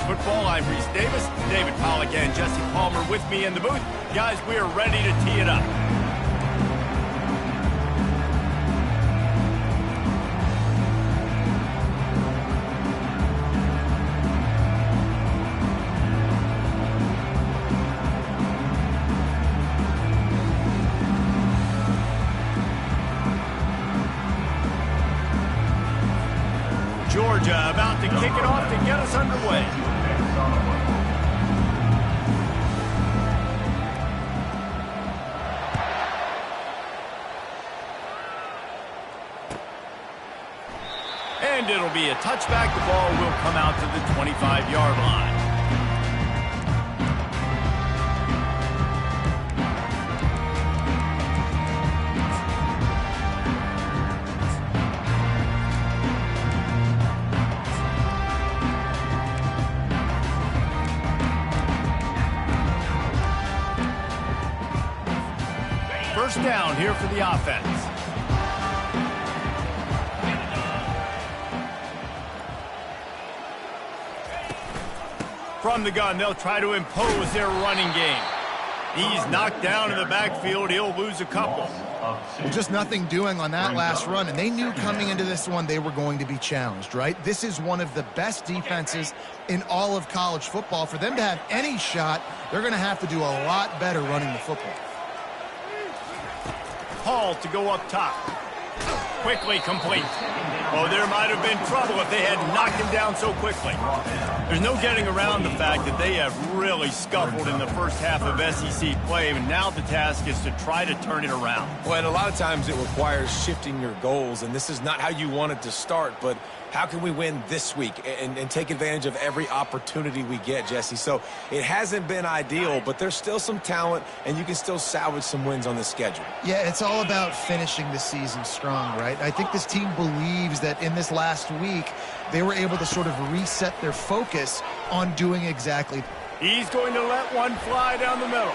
Football. I'm Reese Davis, David Pollack, and Jesse Palmer with me in the booth. Guys, we are ready to tee it up. Georgia about to kick it off to get us underway. And it'll be a touchback. The ball will come out to the 25-yard line. First down here for the offense. From the gun, they'll try to impose their running game. He's knocked down in the backfield. He'll lose a couple. Well, just nothing doing on that last run, and they knew coming into this one they were going to be challenged, right? This is one of the best defenses in all of college football. For them to have any shot, they're going to have to do a lot better running the football. Hall to go up top. Quickly complete. Oh, there might have been trouble if they had knocked him down so quickly. There's no getting around the fact that they have really scuffled in the first half of SEC play, and now the task is to try to turn it around. Well, and a lot of times it requires shifting your goals, and this is not how you want it to start, but how can we win this week and take advantage of every opportunity we get, Jesse? So it hasn't been ideal, but there's still some talent, and you can still salvage some wins on the schedule. Yeah, it's all about finishing the season strong, right? I think this team believes that in this last week, they were able to sort of reset their focus on doing exactly. He's going to let one fly down the middle.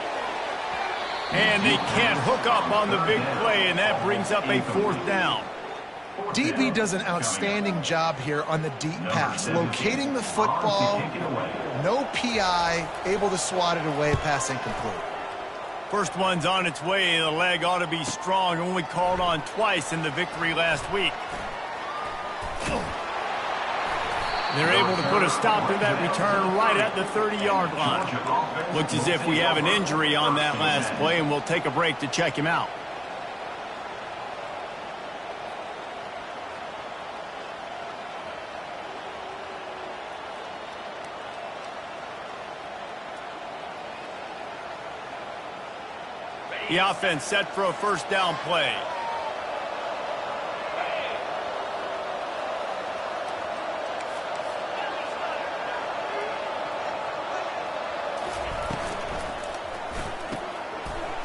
And they can't hook up on the big play, and that brings up a fourth down. DB does an outstanding job here on the deep pass, locating the football, no PI, able to swat it away, pass incomplete. First one's on its way. The leg ought to be strong, only called on twice in the victory last week. They're able to put a stop to that return right at the 30-yard line. Looks as if we have an injury on that last play, and we'll take a break to check him out. The offense set for a first down play.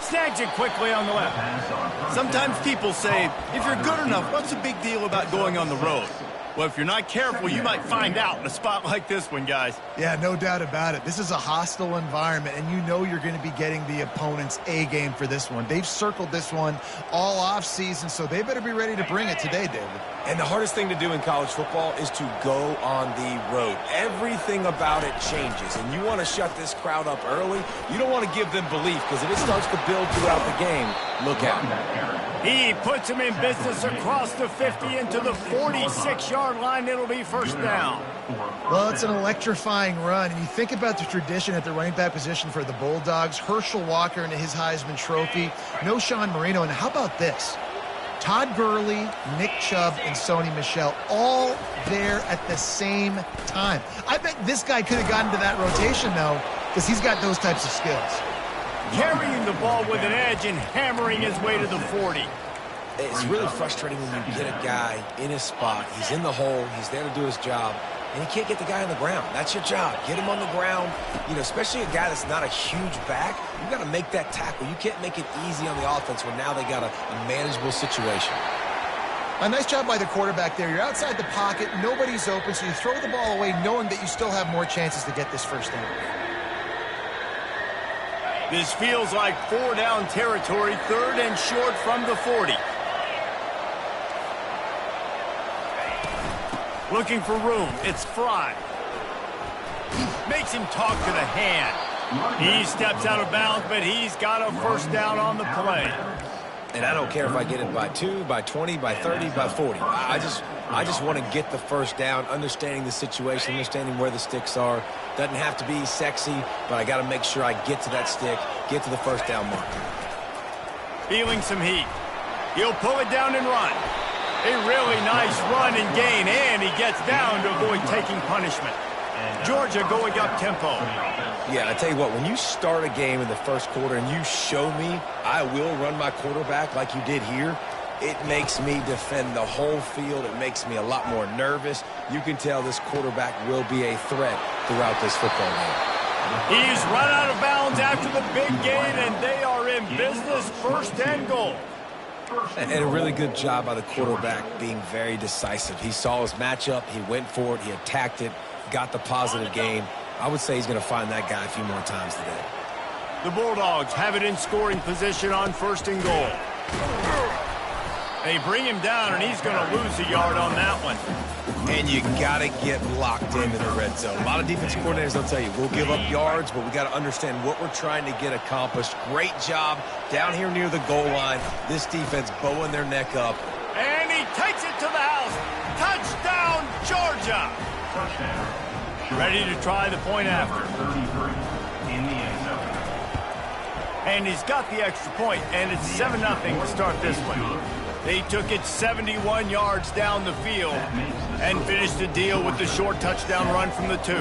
Snags it quickly on the left. Sometimes people say, if you're good enough, what's the big deal about going on the road? Well, if you're not careful, you might find out in a spot like this one, guys. Yeah, no doubt about it. This is a hostile environment, and you know you're going to be getting the opponent's A game for this one. They've circled this one all offseason, so they better be ready to bring it today, David. And the hardest thing to do in college football is to go on the road. Everything about it changes, and you want to shut this crowd up early. You don't want to give them belief, because if it starts to build throughout the game, look out. He puts him in business across the 50 into the 46-yard line. It'll be first down. Well, it's an electrifying run, and you think about the tradition at the running back position for the Bulldogs. Herschel Walker into his Heisman Trophy. No Sean Marino, and how about this? Todd Gurley, Nick Chubb, and Sony Michel all there at the same time. I bet this guy could have gotten to that rotation, though, because he's got those types of skills. Carrying the ball with an edge and hammering his way to the 40. It's really frustrating when you get a guy in his spot. He's in the hole. He's there to do his job. And you can't get the guy on the ground. That's your job. Get him on the ground. You know, especially a guy that's not a huge back. You've got to make that tackle. You can't make it easy on the offense when now they got a manageable situation. A nice job by the quarterback there. You're outside the pocket. Nobody's open, so you throw the ball away knowing that you still have more chances to get this first down. This feels like 4-down territory, third and short from the 40. Looking for room. It's Fry. makes him talk to the hand. He steps out of bounds, but he's got a first down on the play. And I don't care if I get it by 2, by 20, by 30, by 40. I just want to get the first down, understanding the situation, understanding where the sticks are. Doesn't have to be sexy, but I got to make sure I get to that stick, get to the first down marker. Feeling some heat. He'll pull it down and run. A really nice run and gain, and he gets down to avoid taking punishment. Georgia going up tempo. Yeah, I tell you what, when you start a game in the first quarter and you show me I will run my quarterback like you did here, it makes me defend the whole field. It makes me a lot more nervous. You can tell this quarterback will be a threat throughout this football game. He's run out of bounds after the big gain, and they are in business, first and goal. And a really good job by the quarterback being very decisive. He saw his matchup, he went for it, he attacked it, got the positive gain. I would say he's going to find that guy a few more times today. The Bulldogs have it in scoring position on first and goal. They bring him down, and he's going to lose a yard on that one. And you got to get locked into the red zone. A lot of defensive coordinators will tell you, we'll give up yards, but we got to understand what we're trying to get accomplished. Great job down here near the goal line. This defense bowing their neck up. And he takes it to the house. Touchdown, Georgia. Ready to try the point after. And he's got the extra point, and it's 7-0 to start this one. They took it 71 yards down the field and finished the deal with the short touchdown run from the 2.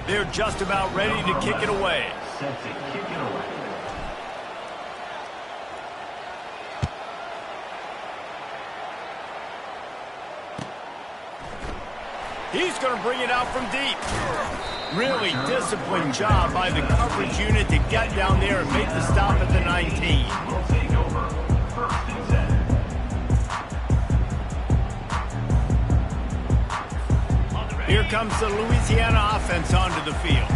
They're just about ready to kick it away. He's going to bring it out from deep. Really disciplined job by the coverage unit to get down there and make the stop at the 19. Here comes the Louisiana offense onto the field.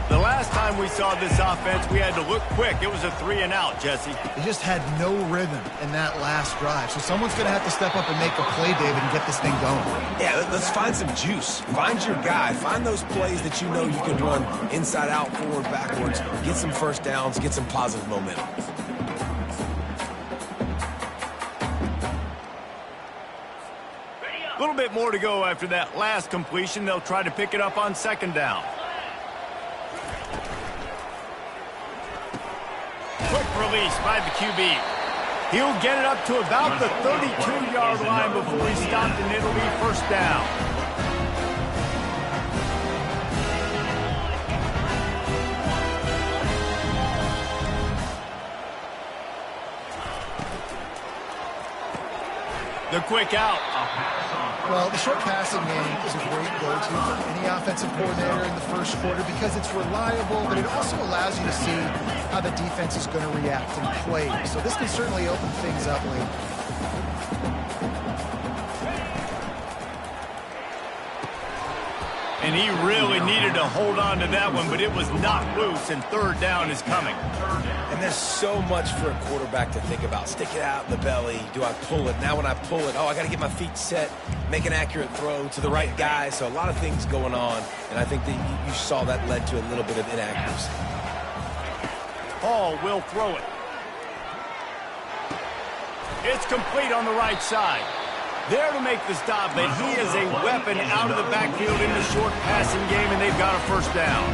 The last time we saw this offense, we had to look quick. It was a 3-and-out, Jesse. They just had no rhythm in that last drive. So someone's going to have to step up and make a play, David, and get this thing going. Yeah, let's find some juice. Find your guy. Find those plays that you know you can run inside out, forward, backwards. Get some first downs. Get some positive momentum. A little bit more to go after that last completion. They'll try to pick it up on second down. Quick release by the QB. He'll get it up to about the 32-yard line before he's stopped, and it'll be first down. The quick out. Well, the short passing game is a great go-to for any offensive coordinator in the first quarter because it's reliable, but it also allows you to see how the defense is going to react and play. So this can certainly open things up late. And he really needed to hold on to that one, but it was knocked loose, and third down is coming. And there's so much for a quarterback to think about. Stick it out in the belly. Do I pull it? Now when I pull it, I got to get my feet set, make an accurate throw to the right guy. So a lot of things going on, and I think that you saw that led to a little bit of inaccuracy. Hall will throw it. It's complete on the right side. There to make the stop, but he is a weapon out of the backfield in the short passing game, and they've got a first down.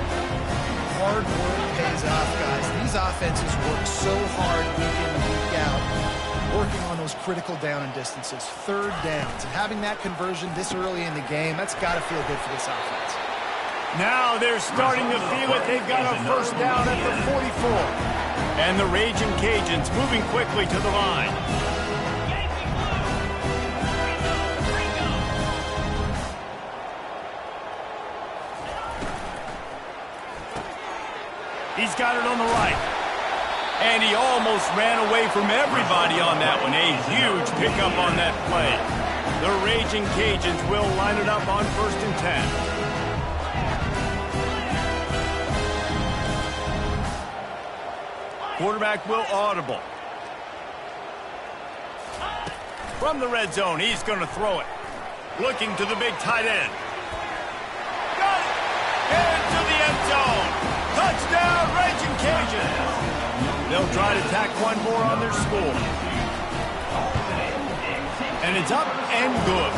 Hard work pays off, guys. These offenses work so hard week in and week out, working on those critical down and distances, third downs. And having that conversion this early in the game, that's got to feel good for this offense. Now they're starting to feel it. They've got a first down at the 44. And the Raging Cajuns moving quickly to the line. He's got it on the right. And he almost ran away from everybody on that one. A huge pickup on that play. The Raging Cajuns will line it up on 1st and 10. Quarterback will audible. From the red zone, he's going to throw it. Looking to the big tight end. Got it! Into the end zone. Touchdown, Raging Cajuns. They'll try to tack one more on their score. And it's up and good.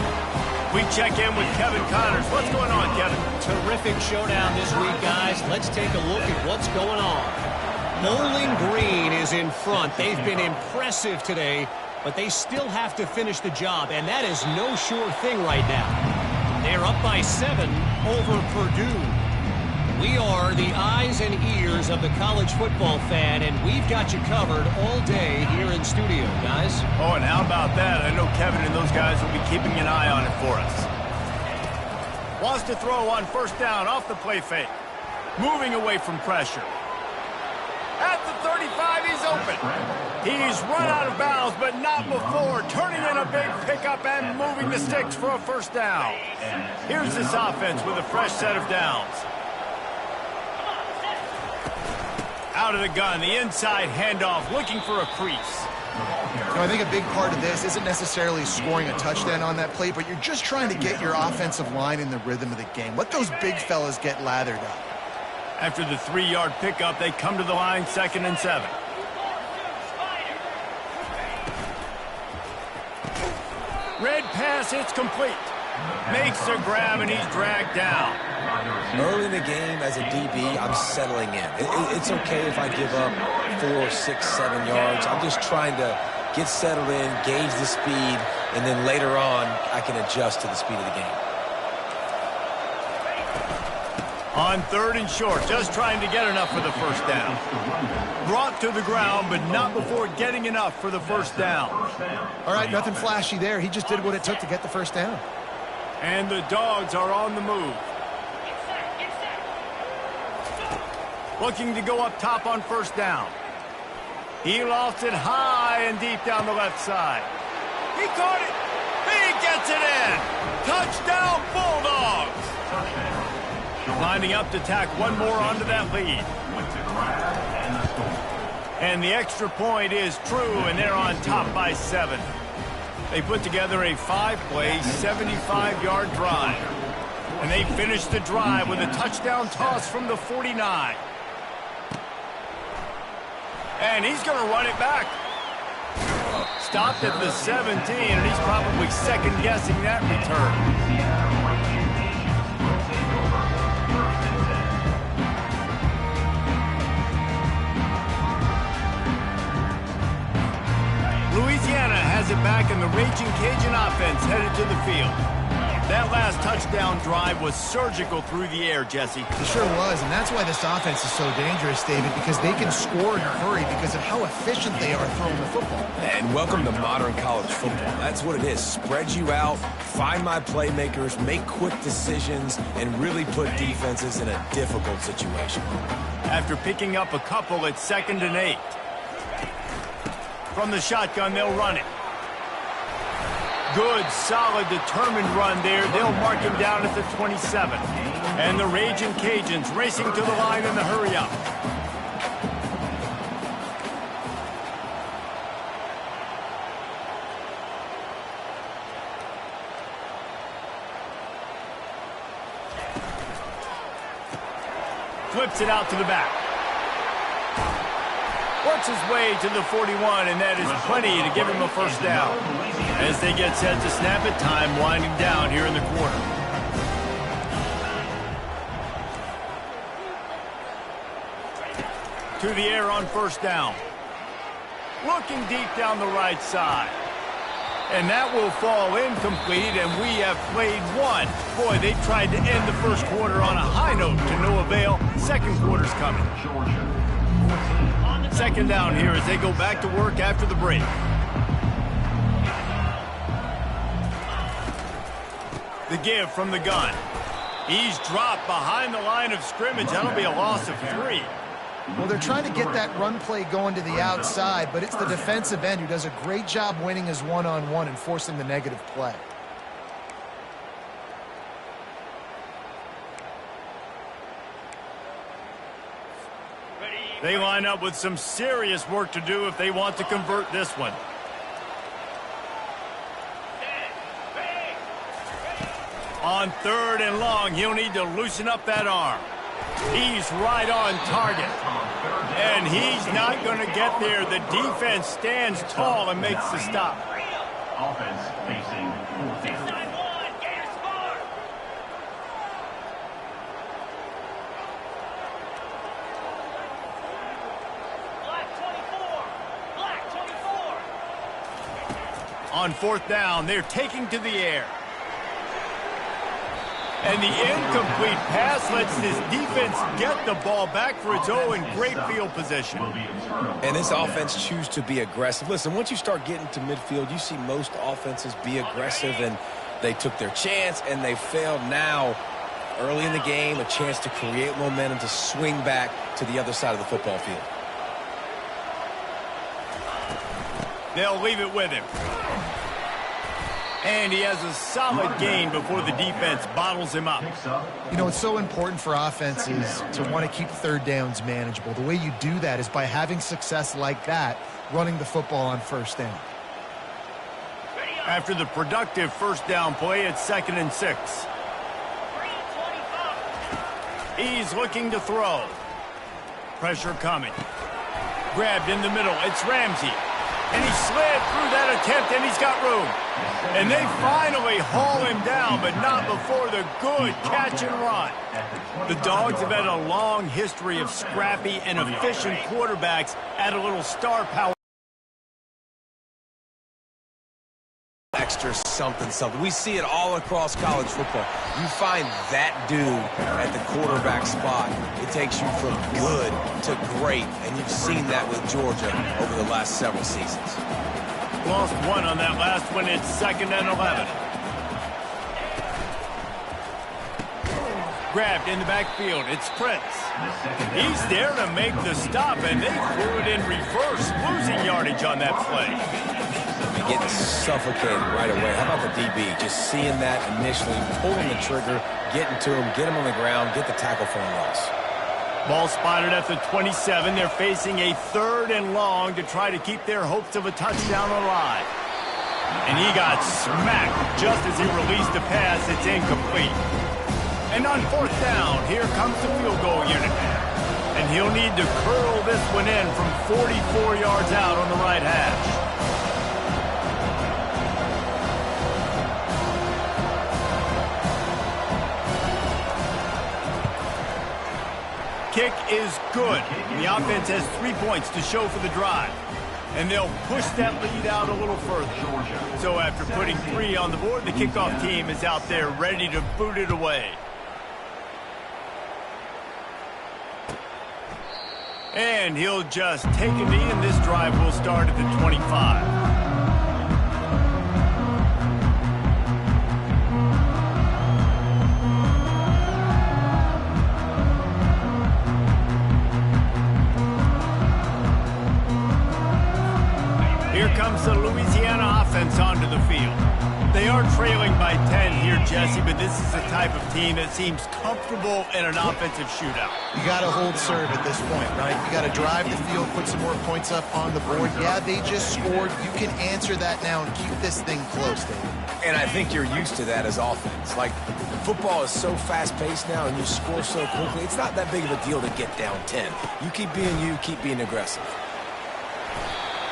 We check in with Kevin Connors. What's going on, Kevin? Terrific showdown this week, guys. Let's take a look at what's going on. Bowling Green is in front. They've been impressive today, but they still have to finish the job, and that is no sure thing right now. They're up by 7 over Purdue. We are the eyes and ears of the college football fan, and we've got you covered all day here in studio, guys. Oh, and how about that? I know Kevin and those guys will be keeping an eye on it for us. Wants to throw on first down off the play fake. Moving away from pressure. At the 35, he's open. He's run out of bounds, but not before. Turning in a big pickup and moving the sticks for a first down. Here's this offense with a fresh set of downs. Out of the gun, the inside handoff, looking for a crease. I think a big part of this isn't necessarily scoring a touchdown on that play, but you're just trying to get your offensive line in the rhythm of the game. Let those big fellas get lathered up. After the 3-yard pickup, they come to the line, 2nd and 7. Red pass, it's complete. Makes a grab, and he's dragged down. Early in the game, as a DB, I'm settling in. It's okay if I give up 4, 6, 7 yards. I'm just trying to get settled in, gauge the speed, and then later on, I can adjust to the speed of the game. On 3rd and short, just trying to get enough for the first down. Brought to the ground, but not before getting enough for the first down. All right, nothing flashy there. He just did what it took to get the first down. And the Dogs are on the move. Looking to go up top on first down. He lofts it high and deep down the left side. He caught it. He gets it in. Touchdown, Bulldogs. Lining up to tack one more onto that lead. And the extra point is true, and they're on top by 7. They put together a 5-play, 75-yard drive. And they finish the drive with a touchdown toss from the 49. And he's going to run it back. Stopped at the 17, and he's probably second-guessing that return. Louisiana has it back, and the Raging Cajun offense headed to the field. That last touchdown drive was surgical through the air, Jesse. It sure was, and that's why this offense is so dangerous, David, because they can score in a hurry because of how efficient they are throwing the football. And welcome to modern college football. That's what it is. Spread you out, find my playmakers, make quick decisions, and really put defenses in a difficult situation. After picking up a couple at 2nd and 8. From the shotgun, they'll run it. Good, solid, determined run there. They'll mark him down at the 27. And the Raging Cajuns racing to the line in the hurry-up. Flips it out to the back. Works his way to the 41, and that is plenty to give him a first down. As they get set to snap it, time winding down here in the quarter. To the air on first down. Looking deep down the right side. And that will fall incomplete, and we have played one. Boy, they tried to end the first quarter on a high note to no avail. Second quarter's coming. 2nd down here as they go back to work after the break. The give from the gun. He's dropped behind the line of scrimmage. That'll be a loss of 3. Well, they're trying to get that run play going to the outside, but it's the defensive end who does a great job winning his one-on-one and forcing the negative play. Ready, They line up with some serious work to do if they want to convert this one. On 3rd and long, he'll need to loosen up that arm. He's right on target. And he's not going to get there. The defense stands tall and makes the stop. Offense facing 4th down. On 4th down, they're taking to the air. And the incomplete pass lets this defense get the ball back for its own in great field position. And this offense choose to be aggressive. Listen, once you start getting to midfield, you see most offenses be aggressive, and they took their chance, and they failed. Now, early in the game, a chance to create momentum to swing back to the other side of the football field. They'll leave it with him. And he has a solid gain before the defense bottles him up. You know, it's so important for offenses to want to keep 3rd downs manageable. The way you do that is by having success like that, running the football on 1st down. After the productive 1st down play, it's 2nd and 6. He's looking to throw. Pressure coming. Grabbed in the middle. It's Ramsey. And he slid through that attempt, and he's got room. And they finally haul him down, but not before the good catch and run. The Dogs have had a long history of scrappy and efficient quarterbacks. Add a little star power. Extra something. We see it all across college football. You find that dude at the quarterback spot, it takes you from good to great, and you've seen that with Georgia over the last several seasons. Lost one on that last one. It's 2nd and 11. Grabbed in the backfield. It's Prince. He's there to make the stop, and they threw it in reverse, losing yardage on that play. Getting suffocated right away. How about the DB? Just seeing that initially, pulling the trigger, getting to him, get him on the ground, get the tackle for a loss. Ball spotted at the 27. They're facing a 3rd and long to try to keep their hopes of a touchdown alive. And he got smacked just as he released the pass. It's incomplete. And on 4th down, here comes the field goal unit. And he'll need to curl this one in from 44 yards out on the right hash. Kick is good. The offense has 3 points to show for the drive. And they'll push that lead out a little further. So after putting 3 on the board, the kickoff team is out there ready to boot it away. And he'll just take a knee, and this drive will start at the 25. Here comes the Louisiana offense onto the field. They are trailing by 10 here, Jesse, but this is the type of team that seems comfortable in an offensive shootout. You got to hold serve at this point, right? You got to drive the field, put some more points up on the board. Yeah, they just scored. You can answer that now and keep this thing close, David. And I think you're used to that as offense. Like, football is so fast-paced now, and you score so quickly, it's not that big of a deal to get down 10. You keep being you, keep being aggressive.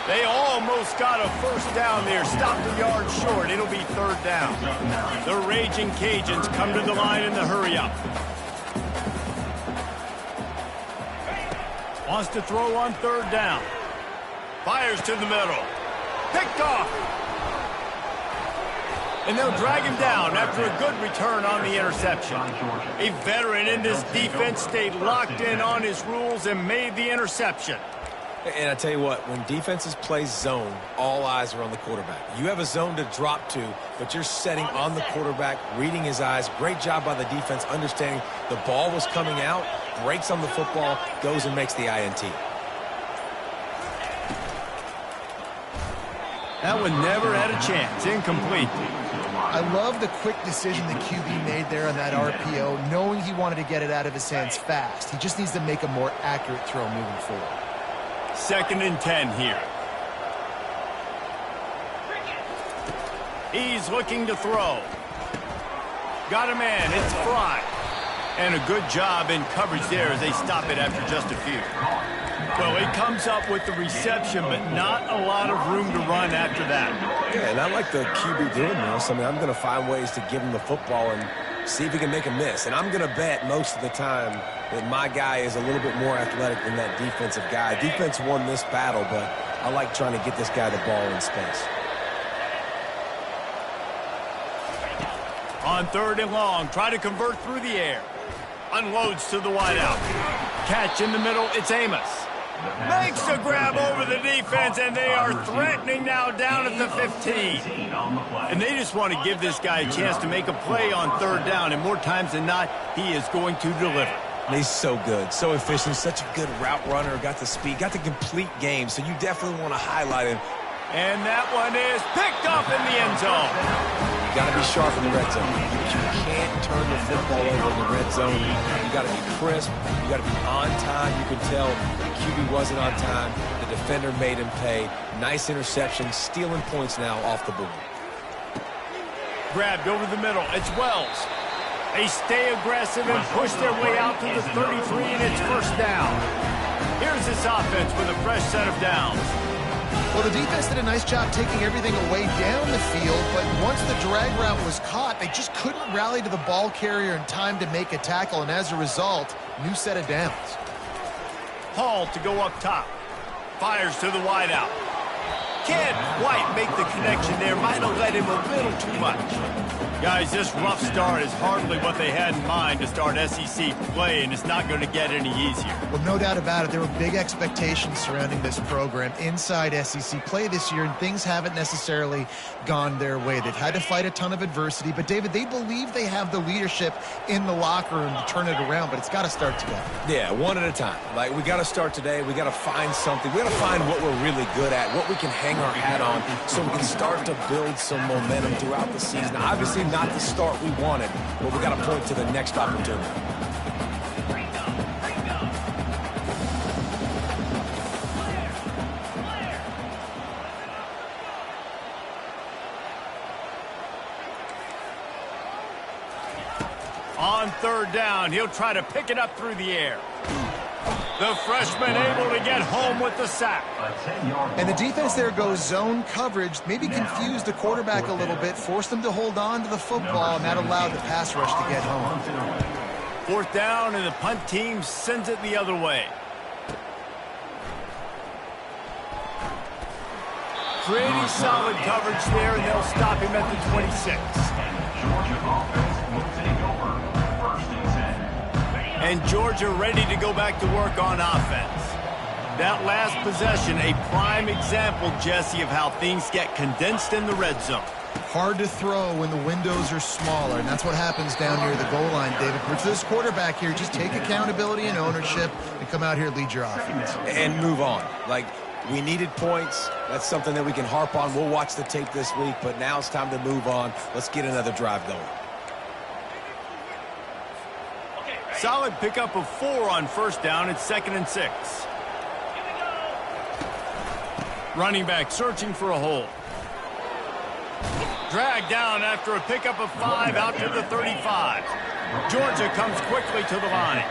They almost got a 1st down there. Stopped a yard short. It'll be 3rd down. The Raging Cajuns come to the line in the hurry-up. Wants to throw on 3rd down. Fires to the middle. Picked off. And they'll drag him down after a good return on the interception. A veteran in this defense stayed locked in on his rules and made the interception. And I tell you what, when defenses play zone, all eyes are on the quarterback. You have a zone to drop to, but you're setting on the quarterback, reading his eyes. Great job by the defense, understanding the ball was coming out, breaks on the football, goes and makes the INT. That one never had a chance. Incomplete. I love the quick decision the QB made there on that RPO, knowing he wanted to get it out of his hands fast. He just needs to make a more accurate throw moving forward. 2nd and 10 here. He's looking to throw. Got a man. It's Fry. And a good job in coverage there as they stop it after just a few. Well, he comes up with the reception, but not a lot of room to run after that. Yeah, and I like the QB doing this. I mean, I'm going to find ways to give him the football and see if he can make a miss. And I'm going to bet most of the time that my guy is a little bit more athletic than that defensive guy. Defense won this battle, but I like trying to get this guy the ball in space. On 3rd and long, try to convert through the air. Unloads to the wideout. Catch in the middle, it's Amos. Makes a grab over the defense, and they are threatening now down at the 15. And they just want to give this guy a chance to make a play on 3rd down, and more times than not, he is going to deliver. He's so good, so efficient, such a good route runner, got the speed, got the complete game, so you definitely want to highlight him. And that one is picked up in the end zone. You got to be sharp in the red zone. You can't turn the football over in the red zone. You got to be crisp. You got to be on time. You can tell the QB wasn't on time. The defender made him pay. Nice interception, stealing points now off the board. Grabbed over the middle. It's Wells. They stay aggressive and push their way out to the 33, and it's 1st down. Here's this offense with a fresh set of downs. Well, the defense did a nice job taking everything away down the field, but once the drag route was caught, they just couldn't rally to the ball carrier in time to make a tackle, and as a result, new set of downs. Hall to go up top. Fires to the wideout. Can't quite make the connection there. Might have let him a little too much. Guys, this rough start is hardly what they had in mind to start SEC play, and it's not going to get any easier. Well, no doubt about it. There were big expectations surrounding this program inside SEC play this year, and things haven't necessarily gone their way. They've had to fight a ton of adversity, but, David, they believe they have the leadership in the locker room to turn it around, but it's got to start today. Yeah, one at a time. Like, we got to start today. We got to find something. We got to find what we're really good at, what we can hang our hat on, so we can start to build some momentum throughout the season. Obviously, not the start we wanted, but we got to point to the next opportunity. On 3rd down, he'll try to pick it up through the air. The freshman able to get home with the sack. And the defense there goes zone coverage, maybe confused the quarterback a little bit, forced him to hold on to the football, and that allowed the pass rush to get home. 4th down, and the punt team sends it the other way. Pretty solid coverage there, and they'll stop him at the 26. And Georgia ready to go back to work on offense. That last possession, a prime example, Jesse, of how things get condensed in the red zone. Hard to throw when the windows are smaller, and that's what happens down near the goal line, David. For this quarterback here, just take accountability and ownership and come out here and lead your offense. And move on. Like, we needed points. That's something that we can harp on. We'll watch the tape this week, but now it's time to move on. Let's get another drive going. Solid pickup of 4 on 1st down. It's 2nd and 6. Running back searching for a hole. Dragged down after a pickup of 5 out to the 35. Georgia comes quickly to the line.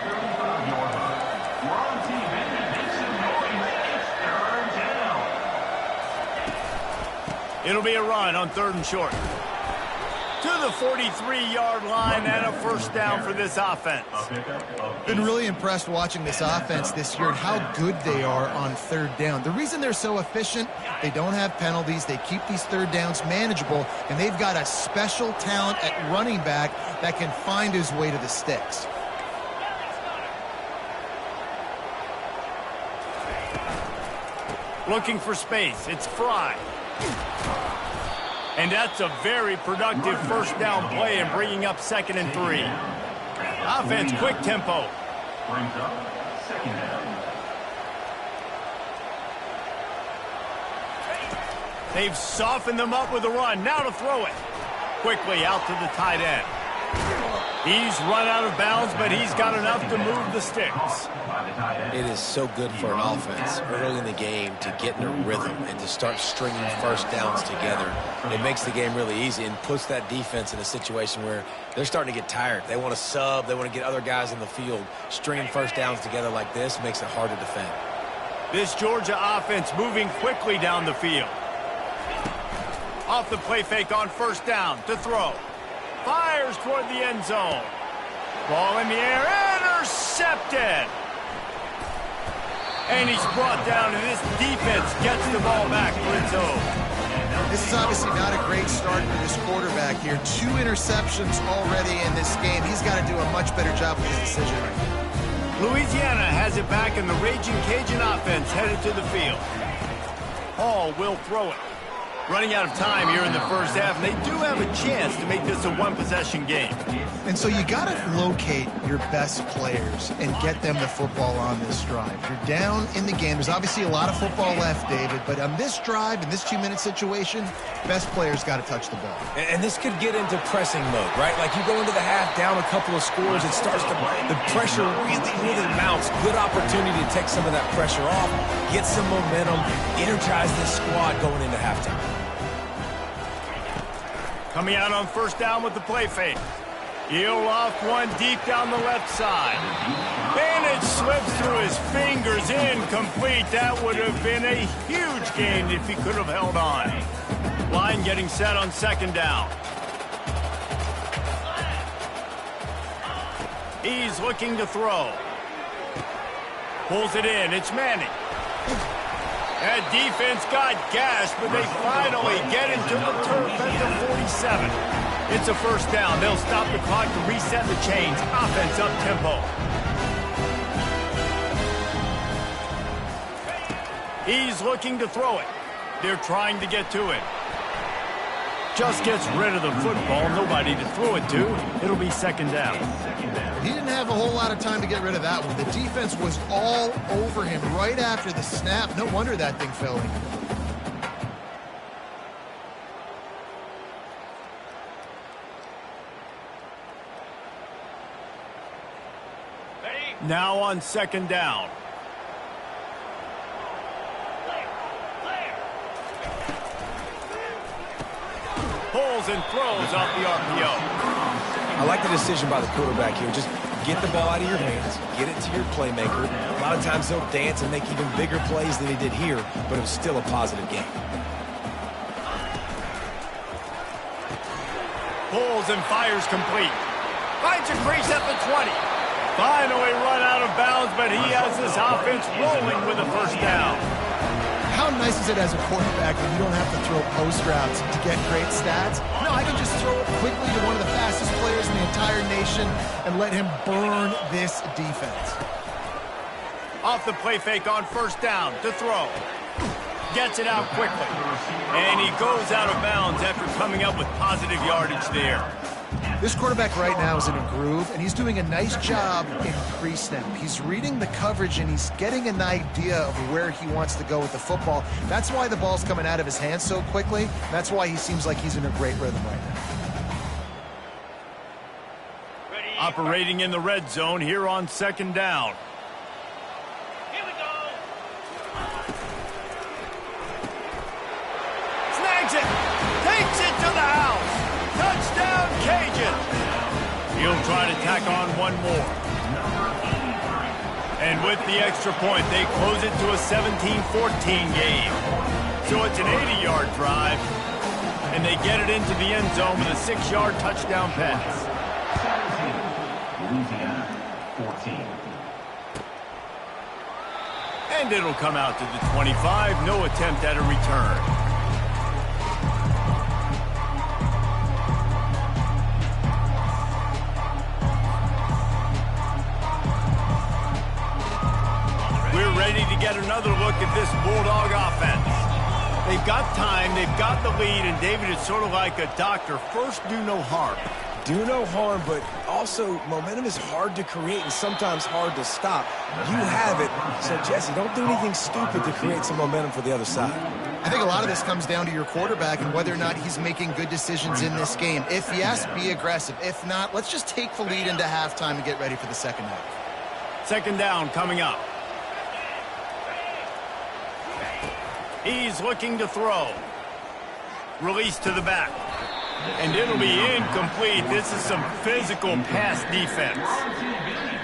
It'll be a run on 3rd and short. To the 43-yard line and a 1st down for this offense. Been really impressed watching this offense this year and how good they are on 3rd down. The reason they're so efficient, they don't have penalties, they keep these 3rd downs manageable, and they've got a special talent at running back that can find his way to the sticks. Looking for space, it's Fry. And that's a very productive 1st down play and bringing up 2nd and 3. Offense, quick tempo. Brings up 2nd down. They've softened them up with a run. Now to throw it. Quickly out to the tight end. He's run out of bounds, but he's got enough to move the sticks. It is so good for an offense early in the game to get in a rhythm and to start stringing first downs together. It makes the game really easy and puts that defense in a situation where they're starting to get tired. They want to sub. They want to get other guys in the field. Stringing first downs together like this makes it hard to defend. This Georgia offense moving quickly down the field. Off the play fake on first down to throw. Fires toward the end zone. Ball in the air. Intercepted. And he's brought down, and this defense gets the ball back for its own. This is obviously not a great start for this quarterback here. 2 interceptions already in this game. He's got to do a much better job with his decision right now. Louisiana has it back, and the Raging Cajun offense headed to the field. Hall will throw it. Running out of time here in the first half, and they do have a chance to make this a one-possession game. And so you got to locate your best players and get them the football on this drive. You're down in the game. There's obviously a lot of football left, David, but on this drive, in this 2-minute situation, best players got to touch the ball. And this could get into pressing mode, right? Like you go into the half down a couple of scores, it starts to, the pressure really mounts. Good opportunity to take some of that pressure off, get some momentum, energize this squad going into halftime. Coming out on first down with the play fake. He'll off one deep down the left side. And it slips through his fingers, incomplete. That would have been a huge gain if he could have held on. Line getting set on second down. He's looking to throw. Pulls it in. It's Manning. That defense got gashed, but they finally get into the turf at the 47. It's a first down. They'll stop the clock to reset the chains. Offense up tempo. He's looking to throw it. They're trying to get to it. Just gets rid of the football. Nobody to throw it to. It'll be second down. He didn't have a whole lot of time to get rid of that one. The defense was all over him right after the snap. No wonder that thing fell in. Now on second down. Pulls and throws off the RPO. I like the decision by the quarterback here. Just get the ball out of your hands, get it to your playmaker. A lot of times they'll dance and make even bigger plays than he did here, but it was still a positive game. Pulls and fires complete. Finds a crease at the 20. Finally run out of bounds, but he has this offense rolling with a first down. How nice is it as a quarterback when you don't have to throw post routes to get great stats? No, I can just throw it quickly to one of the fastest players in the entire nation and let him burn this defense. Off the play fake on first down to throw. Gets it out quickly. And he goes out of bounds after coming up with positive yardage there. This quarterback right now is in a groove, and he's doing a nice job in pre-snap. He's reading the coverage, and he's getting an idea of where he wants to go with the football. That's why the ball's coming out of his hands so quickly. That's why he seems like he's in a great rhythm right now. Operating in the red zone here on second down. Here we go. Snags it. Takes it to the house. Touchdown, Cajun. He'll try to tack on one more. And with the extra point, they close it to a 17-14 game. So it's an 80-yard drive, and they get it into the end zone with a 6-yard touchdown pass. Louisiana, 14. And it'll come out to the 25. No attempt at a return. We're ready to get another look at this Bulldog offense. They've got time, they've got the lead, and David, it's sort of like a doctor. First, do no harm. Do no harm, but also momentum is hard to create and sometimes hard to stop. You have it, so Jesse, don't do anything stupid to create some momentum for the other side. I think a lot of this comes down to your quarterback and whether or not he's making good decisions in this game. If yes, be aggressive. If not, let's just take the lead into halftime and get ready for the second half. Second down coming up. He's looking to throw. Release to the back. And it'll be incomplete. This is some physical pass defense.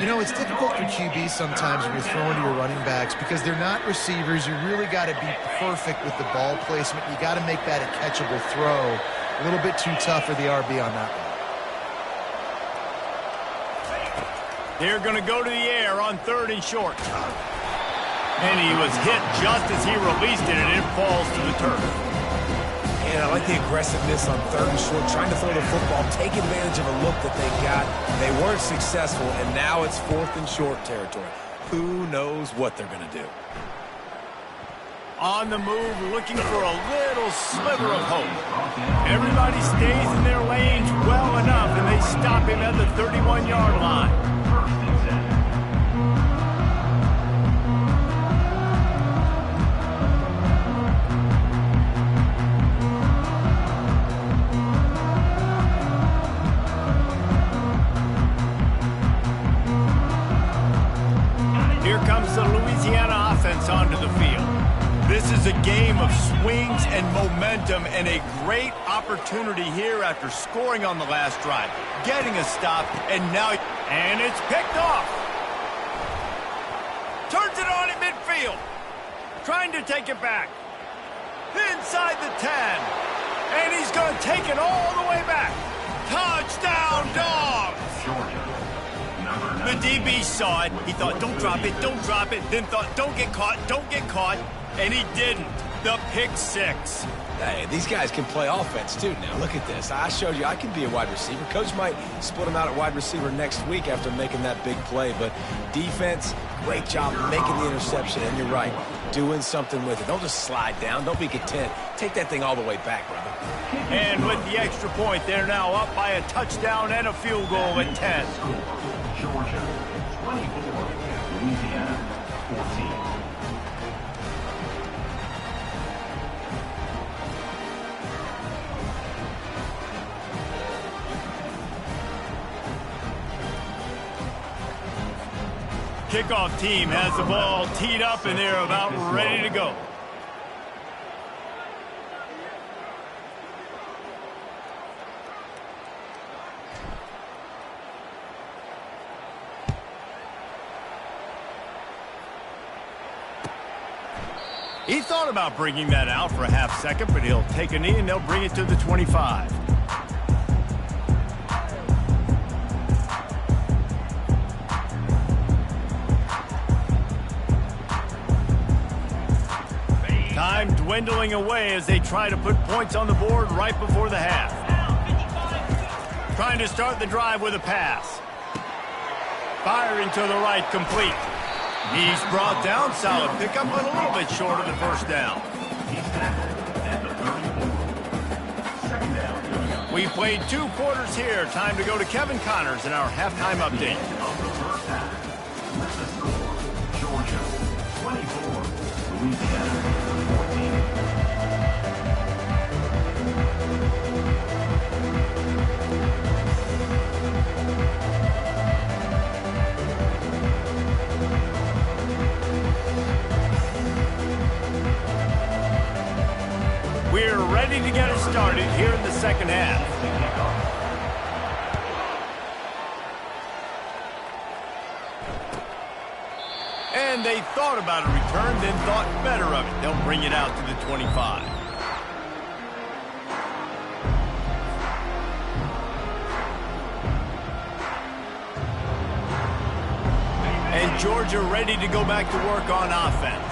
You know, it's difficult for QB sometimes when you're throwing to your running backs because they're not receivers. You really got to be perfect with the ball placement. You got to make that a catchable throw. A little bit too tough for the RB on that one. They're going to go to the air on 3rd and short. And he was hit just as he released it, and it falls to the turf. And I like the aggressiveness on 3rd and short, trying to throw the football, take advantage of a look that they got. They weren't successful, and now it's 4th and short territory. Who knows what they're going to do? On the move, looking for a little sliver of hope. Everybody stays in their lanes well enough, and they stop him at the 31-yard line. Onto the field. This is a game of swings and momentum and a great opportunity here after scoring on the last drive, getting a stop, and it's picked off. Turns it on in midfield. Trying to take it back. Inside the 10. And he's going to take it all the way back. Touchdown, Dogs! The DB saw it. He thought, don't drop it, don't drop it. Then thought, don't get caught. And he didn't. The pick 6. Hey, these guys can play offense, too. Now, look at this. I showed you I can be a wide receiver. Coach might split him out at wide receiver next week after making that big play. But defense, great job making the interception. And you're right, doing something with it. Don't just slide down. Don't be content. Take that thing all the way back, brother. And with the extra point, they're now up by a touchdown and a field goal at 10. Georgia 24, Louisiana 14. Kickoff team has the ball teed up and they're about ready to go. He thought about bringing that out for a half second, but he'll take a knee and they'll bring it to the 25. Time dwindling away as they try to put points on the board right before the half. Trying to start the drive with a pass. Firing to the right, complete. He's brought down, solid pickup, but a little bit short of the first down. We played 2 quarters here. Time to go to Kevin Connors in our halftime update. Georgia 24, Louisiana 14. We're ready to get it started here in the second half. And they thought about a return, then thought better of it. They'll bring it out to the 25. And Georgia ready to go back to work on offense.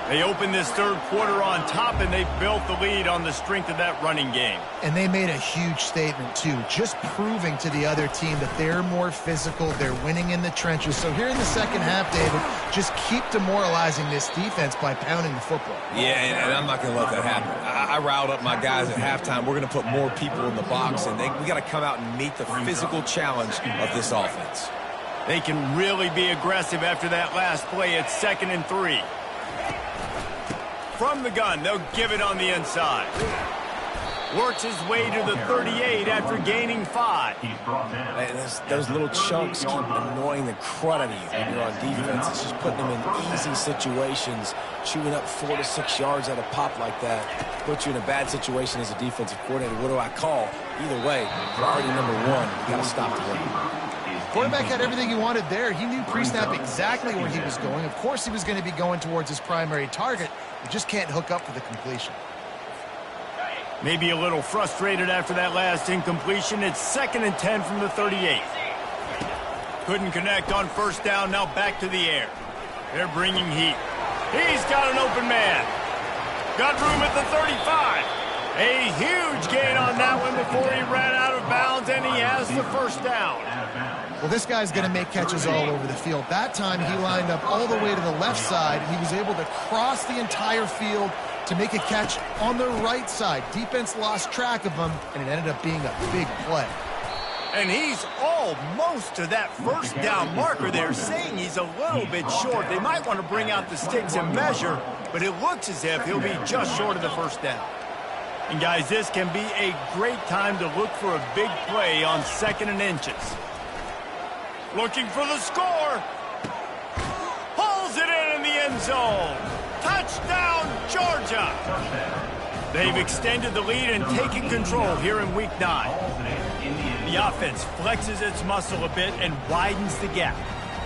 They opened this third quarter on top, and they built the lead on the strength of that running game. And they made a huge statement, too, just proving to the other team that they're more physical, they're winning in the trenches. So here in the second half, David, just keep demoralizing this defense by pounding the football. Yeah, and I'm not going to let that happen. I riled up my guys at halftime. We're going to put more people in the box, and we got to come out and meet the physical challenge of this offense. They can really be aggressive after that last play at 2nd and 3. from the gun. They'll give it on the inside. Works his way to the 38 after gaining 5. He's brought down. And those little chunks keep annoying the crud out of you when you're on defense. It's just putting them in easy situations. Chewing up 4 to 6 yards at a pop like that puts you in a bad situation as a defensive coordinator. What do I call? Either way, priority number 1, you got to stop the run. Quarterback had everything he wanted there. He knew pre-snap exactly where he was going. Of course he was going to be going towards his primary target. He just can't hook up for the completion. Maybe a little frustrated after that last incompletion. It's 2nd and 10 from the 38. Couldn't connect on first down. Now back to the air. They're bringing heat. He's got an open man. Got room at the 35. A huge gain on that one before he ran out of bounds, and he has the first down. Well, this guy's going to make catches all over the field. That time he lined up all the way to the left side. He was able to cross the entire field to make a catch on the right side. Defense lost track of him, and it ended up being a big play. And he's almost to that first down marker there, saying he's a little bit short. They might want to bring out the sticks and measure, but it looks as if he'll be just short of the first down. And guys, this can be a great time to look for a big play on 2nd and inches. Looking for the score. Pulls it in the end zone. Touchdown, Georgia! They've extended the lead and taken control here in Week 9. The offense flexes its muscle a bit and widens the gap.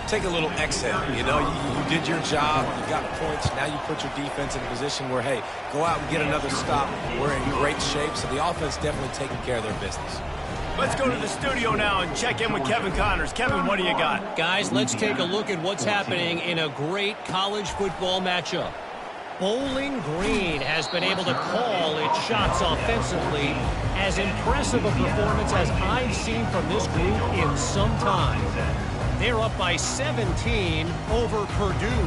Take a little exhale. You know, you did your job. You got points. Now you put your defense in a position where, hey, go out and get another stop. We're in great shape, so the offense definitely taking care of their business. Let's go to the studio now and check in with Kevin Connors. Kevin, what do you got? Guys, let's take a look at what's happening in a great college football matchup. Bowling Green has been able to call its shots offensively. As impressive a performance as I've seen from this group in some time. They're up by 17 over Purdue.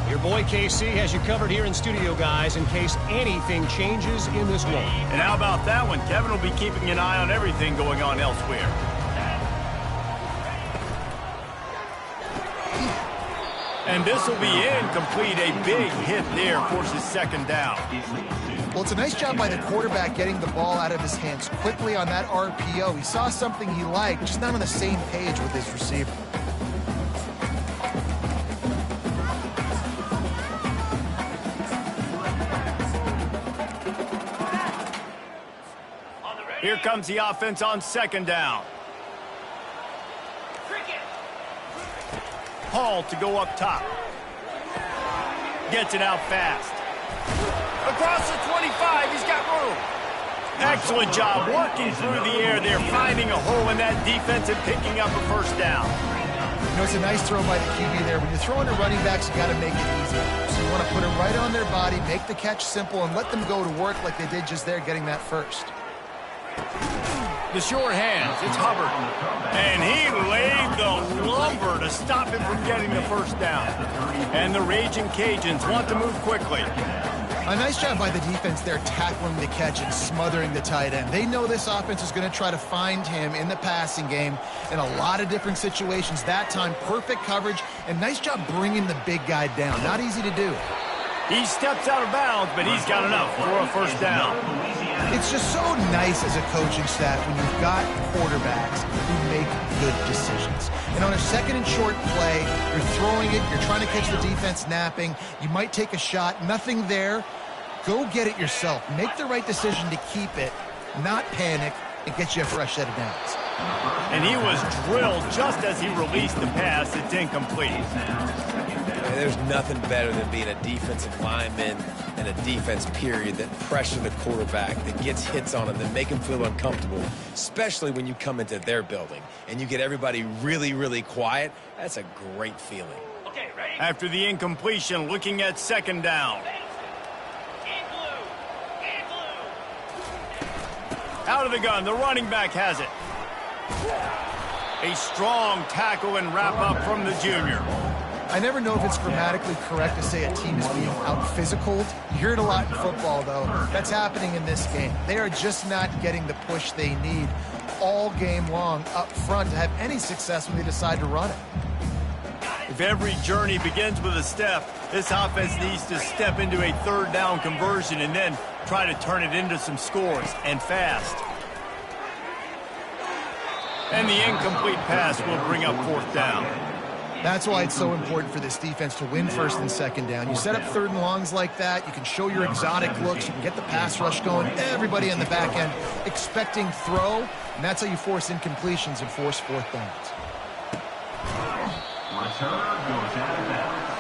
Your boy KC has you covered here in studio, guys, in case anything changes in this one. And how about that one? Kevin will be keeping an eye on everything going on elsewhere. And this will be incomplete. A big hit there forces 2nd down. Well, it's a nice job by the quarterback getting the ball out of his hands quickly on that RPO. He saw something he liked, just not on the same page with his receiver. Here comes the offense on 2nd down. Hall to go up top. Gets it out fast. Across the 25, he's got room. Excellent job working through the air there, finding a hole in that defense and picking up a first down. You know, it's a nice throw by the QB there. When you're throwing to running backs, you got to make it easy. So you want to put them right on their body, make the catch simple, and let them go to work like they did just there, getting that first. The short hands, it's Hubbard. And he laid the lumber to stop him from getting the first down. And the Raging Cajuns want to move quickly. A nice job by the defense there, tackling the catch and smothering the tight end. They know this offense is going to try to find him in the passing game in a lot of different situations. That time, perfect coverage, and nice job bringing the big guy down. Not easy to do. He steps out of bounds, but he's got enough for a first down. It's just so nice as a coaching staff when you've got quarterbacks who make good decisions. And on a 2nd and short play, you're throwing it, you're trying to catch the defense napping, you might take a shot, nothing there. Go get it yourself. Make the right decision to keep it, not panic, and get you a fresh set of downs. And he was drilled just as he released the pass. It's incomplete. There's nothing better than being a defensive lineman and a defense period that pressure the quarterback, that gets hits on him, that make him feel uncomfortable, especially when you come into their building and you get everybody really, really quiet. That's a great feeling. Okay, ready? After the incompletion, looking at 2nd down. Out of the gun, the running back has it. A strong tackle and wrap up from the junior. I never know if it's grammatically correct to say a team is being out-physicaled. You hear it a lot in football, though. That's happening in this game. They are just not getting the push they need all game long up front to have any success when they decide to run it. If every journey begins with a step, this offense needs to step into a third down conversion and then try to turn it into some scores, and fast. And the incomplete pass will bring up fourth down. That's why it's so important for this defense to win first and second down. You set up third and longs like that, you can show your exotic looks, you can get the pass rush going, everybody on the back end expecting throw, and that's how you force incompletions and force fourth downs. Return goes out of bounds.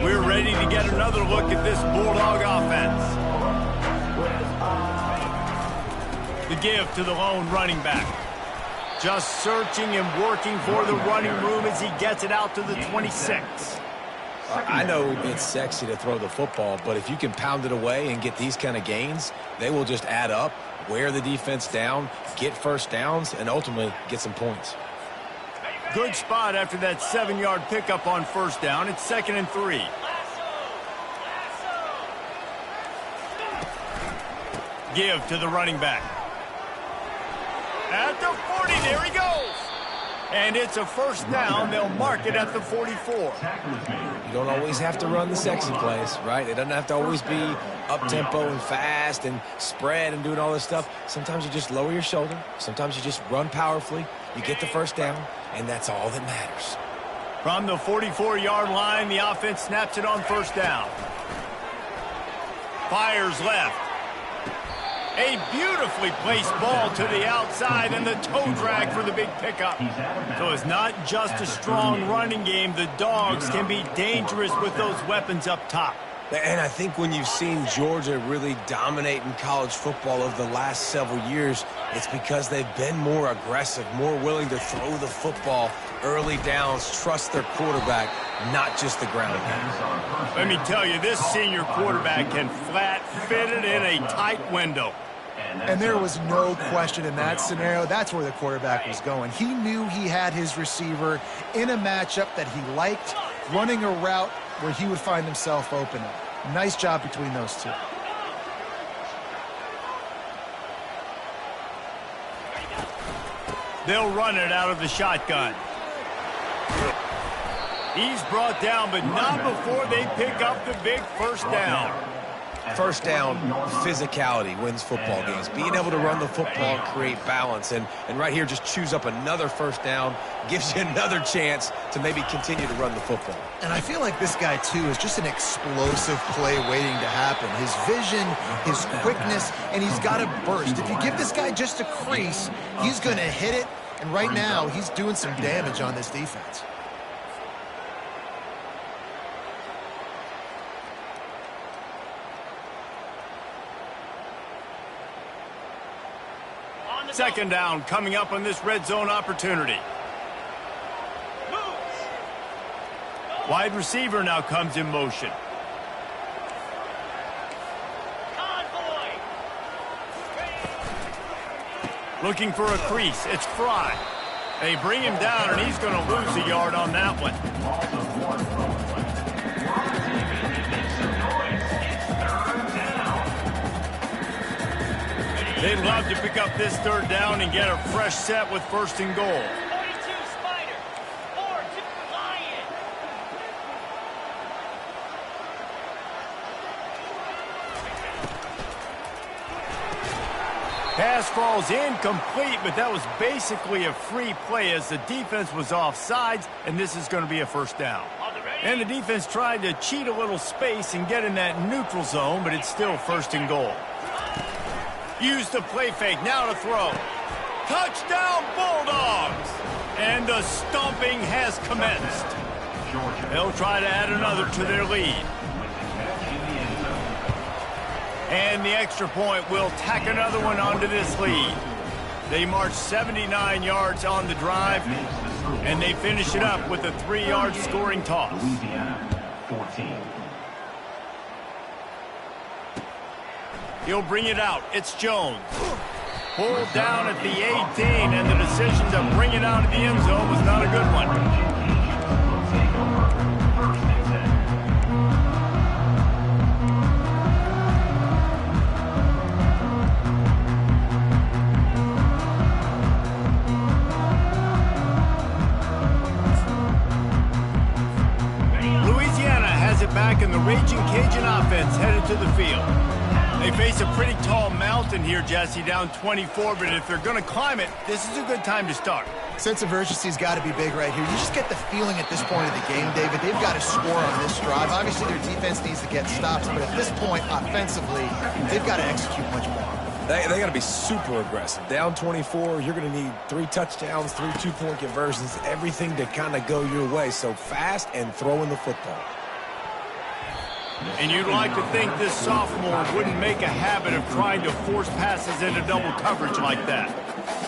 We're ready to get another look at this Bulldog offense. The give to the lone running back. Just searching and working for the running room as he gets it out to the 26. I know it's sexy to throw the football, but if you can pound it away and get these kind of gains, they will just add up, wear the defense down, get first downs, and ultimately get some points. Good spot after that 7-yard pickup on first down. It's 2nd and 3. Give to the running back. At the 40, there he goes. And it's a first down. They'll mark it at the 44. You don't always have to run the sexy plays, right? It doesn't have to always be up-tempo and fast and spread and doing all this stuff. Sometimes you just lower your shoulder. Sometimes you just run powerfully. You get the first down, and that's all that matters. From the 44-yard line, the offense snaps it on first down. Fires left. A beautifully placed ball to the outside and the toe drag for the big pickup. So it's not just a strong running game. The Dogs can be dangerous with those weapons up top. And I think when you've seen Georgia really dominate in college football over the last several years, it's because they've been more aggressive, more willing to throw the football, early downs, trust their quarterback, not just the ground game. Let me tell you, this senior quarterback can flat fit it in a tight window. And there was no question in that scenario. That's where the quarterback was going. He knew he had his receiver in a matchup that he liked, running a route where he would find himself open. Nice job between those two. They'll run it out of the shotgun. He's brought down, but not before they pick up the big first down. First down, physicality wins football games. Being able to run the football and create balance. And right here, just choose up another first down, gives you another chance to maybe continue to run the football. And I feel like this guy, too, is just an explosive play waiting to happen. His vision, his quickness, and he's got a burst. If you give this guy just a crease, he's going to hit it. And right now, he's doing some damage on this defense. Second down coming up on this red zone opportunity. Wide receiver now comes in motion. Looking for a crease. It's Fry. They bring him down, and he's going to lose a yard on that one. They'd love to pick up this third down and get a fresh set with first and goal. 42 Spider, 4-2 Lion. Pass falls incomplete, but that was basically a free play as the defense was offsides, and this is going to be a first down. And the defense tried to cheat a little space and get in that neutral zone, but it's still first and goal. Use the play fake, now to throw. Touchdown, Bulldogs! And the stomping has commenced. They'll try to add another to their lead. And the extra point will tack another one onto this lead. They march 79 yards on the drive, and they finish it up with a 3-yard scoring toss. Louisiana, 14. He'll bring it out. It's Jones. Pulled down at the 18, and the decision to bring it out of the end zone was not a good one. quarterback and the raging Cajun offense headed to the field. They face a pretty tall mountain here, Jesse, down 24, but if they're going to climb it, this is a good time to start. Sense of urgency's got to be big right here. You just get the feeling at this point of the game, David, they've got to score on this drive. Obviously, their defense needs to get stops, but at this point, offensively, they've got to execute much more. They got to be super aggressive. Down 24, you're going to need 3 touchdowns, 3 two-point conversions, everything to kind of go your way. So fast and throwing the football. And you'd like to think this sophomore wouldn't make a habit of trying to force passes into double coverage like that.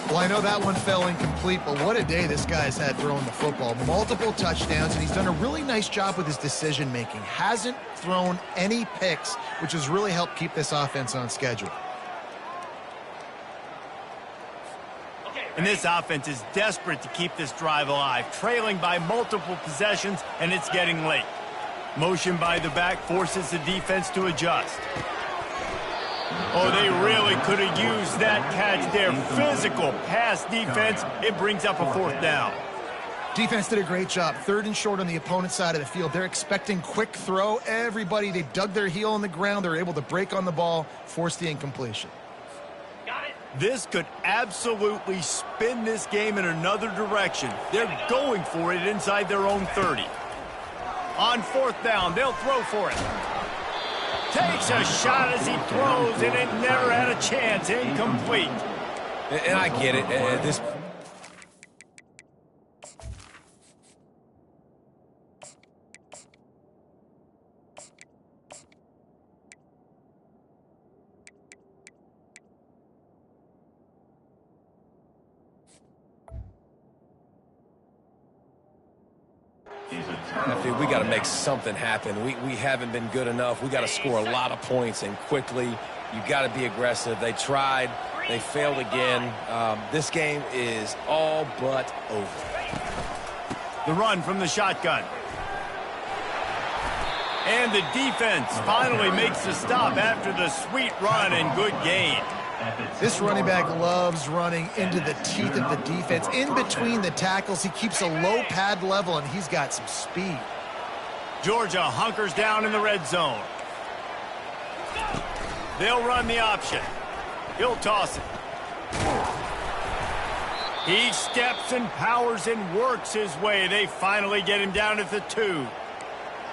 Well, I know that one fell incomplete, but what a day this guy's had throwing the football. Multiple touchdowns, and he's done a really nice job with his decision-making. Hasn't thrown any picks, which has really helped keep this offense on schedule. And this offense is desperate to keep this drive alive, trailing by multiple possessions, and it's getting late. Motion by the back forces the defense to adjust. Oh, they really could have used that catch there. Physical pass defense. It brings up a 4th down. Defense did a great job. 3rd and short on the opponent's side of the field. They're expecting quick throw. Everybody, they dug their heel in the ground. They're able to break on the ball, force the incompletion. This could absolutely spin this game in another direction. They're going for it inside their own 30. On 4th down, they'll throw for it. Takes a shot as he throws, and it never had a chance. Incomplete. And I get it. This we got to make something happen. We haven't been good enough. We got to score a lot of points and quickly. You got to be aggressive. They tried. They failed again. This game is all but over. The run from the shotgun. And the defense finally makes the stop after the sweet run and good gain. This running back loves running into the teeth of the defense. In between the tackles, he keeps a low pad level, and he's got some speed. Georgia hunkers down in the red zone. They'll run the option. He'll toss it. He steps and powers and works his way. They finally get him down at the 2.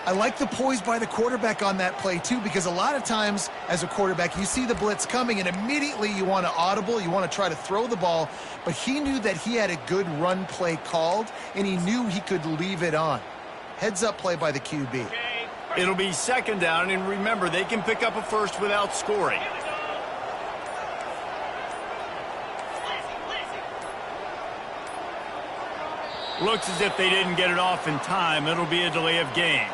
I like the poise by the quarterback on that play, too, because a lot of times as a quarterback, you see the blitz coming, and immediately you want to audible, you want to try to throw the ball, but he knew that he had a good run play called, and he knew he could leave it on. Heads-up play by the QB. It'll be 2nd down, and remember, they can pick up a first without scoring. Looks as if they didn't get it off in time. It'll be a delay of game.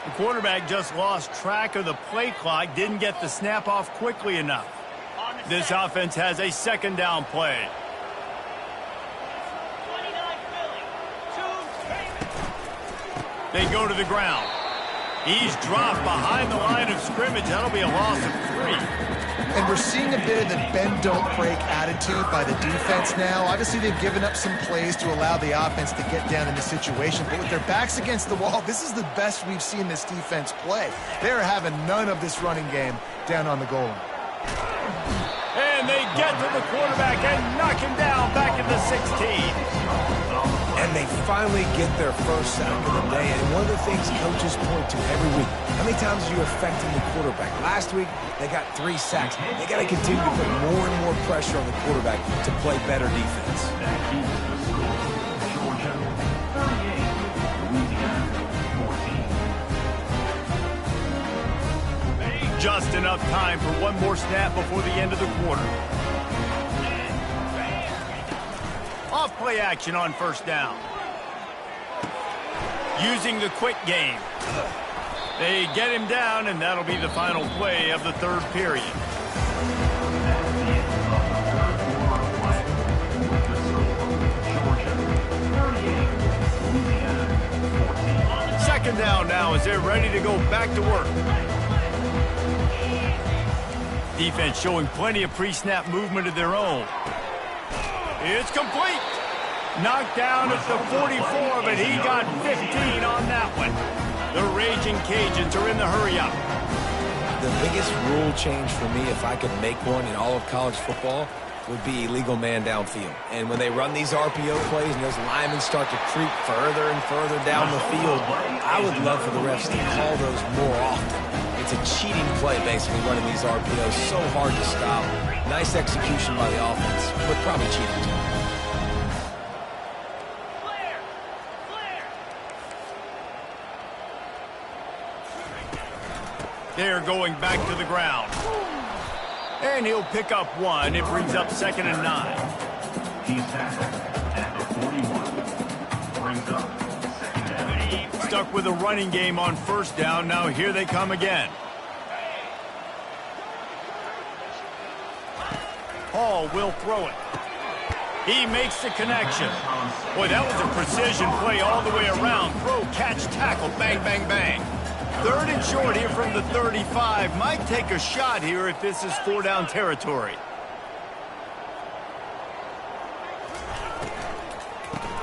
The quarterback just lost track of the play clock, didn't get the snap off quickly enough. This offense has a 2nd down play. They go to the ground. He's dropped behind the line of scrimmage. That'll be a loss of 3. And we're seeing a bit of the bend-don't-break attitude by the defense now. Obviously, they've given up some plays to allow the offense to get down in the situation. But with their backs against the wall, this is the best we've seen this defense play. They're having none of this running game down on the goal line. And they get to the quarterback and knock him down back at the 16. And they finally get their first sack of the day. And one of the things coaches point to every week, how many times are you affecting the quarterback? Last week, they got 3 sacks. They got to continue to put more and more pressure on the quarterback to play better defense. Georgia 38, Louisiana 14. Just enough time for one more snap before the end of the quarter. Off play action on 1st down. Using the quick game. They get him down, and that'll be the final play of the 3rd period. Second down now as they're ready to go back to work. Defense showing plenty of pre-snap movement of their own. It's complete. Knocked down at the 44, but he got 15 on that one. The raging Cajuns are in the hurry-up. The biggest rule change for me, if I could make one in all of college football, would be illegal man downfield. And when they run these RPO plays and those linemen start to creep further and further down the field, I would love for the refs to call those more often. It's a cheating play, basically, running these RPOs. So hard to stop. Nice execution by the offense, but probably cheating too. They're going back to the ground. And he'll pick up one. It brings up 2nd and 9. He's tackled at the 41. Brings up 2nd down. Stuck with a running game on 1st down. Now here they come again. Hall will throw it. He makes the connection. Boy, that was a precision play all the way around. Throw, catch, tackle, bang, bang, bang. 3rd and short here from the 35. Might take a shot here if this is 4-down territory.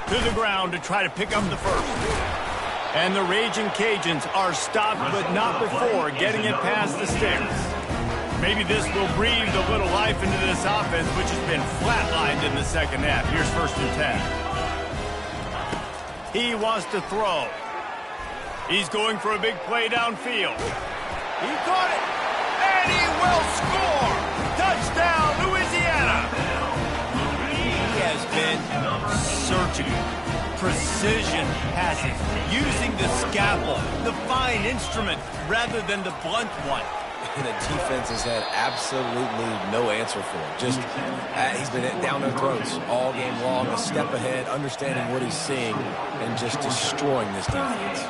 To the ground to try to pick up the 1st. And the raging Cajuns are stopped, but not before getting it past the sticks. Maybe this will breathe a little life into this offense, which has been flatlined in the 2nd half. Here's 1st and 10. He wants to throw. He's going for a big play downfield. He caught it, and he will score! Touchdown, Louisiana! He has been searching, precision passes, using the scalpel, the fine instrument, rather than the blunt one. And the defense has had absolutely no answer for him. Just, he's been down their throats all game long, a step ahead, understanding what he's seeing, and just destroying this defense.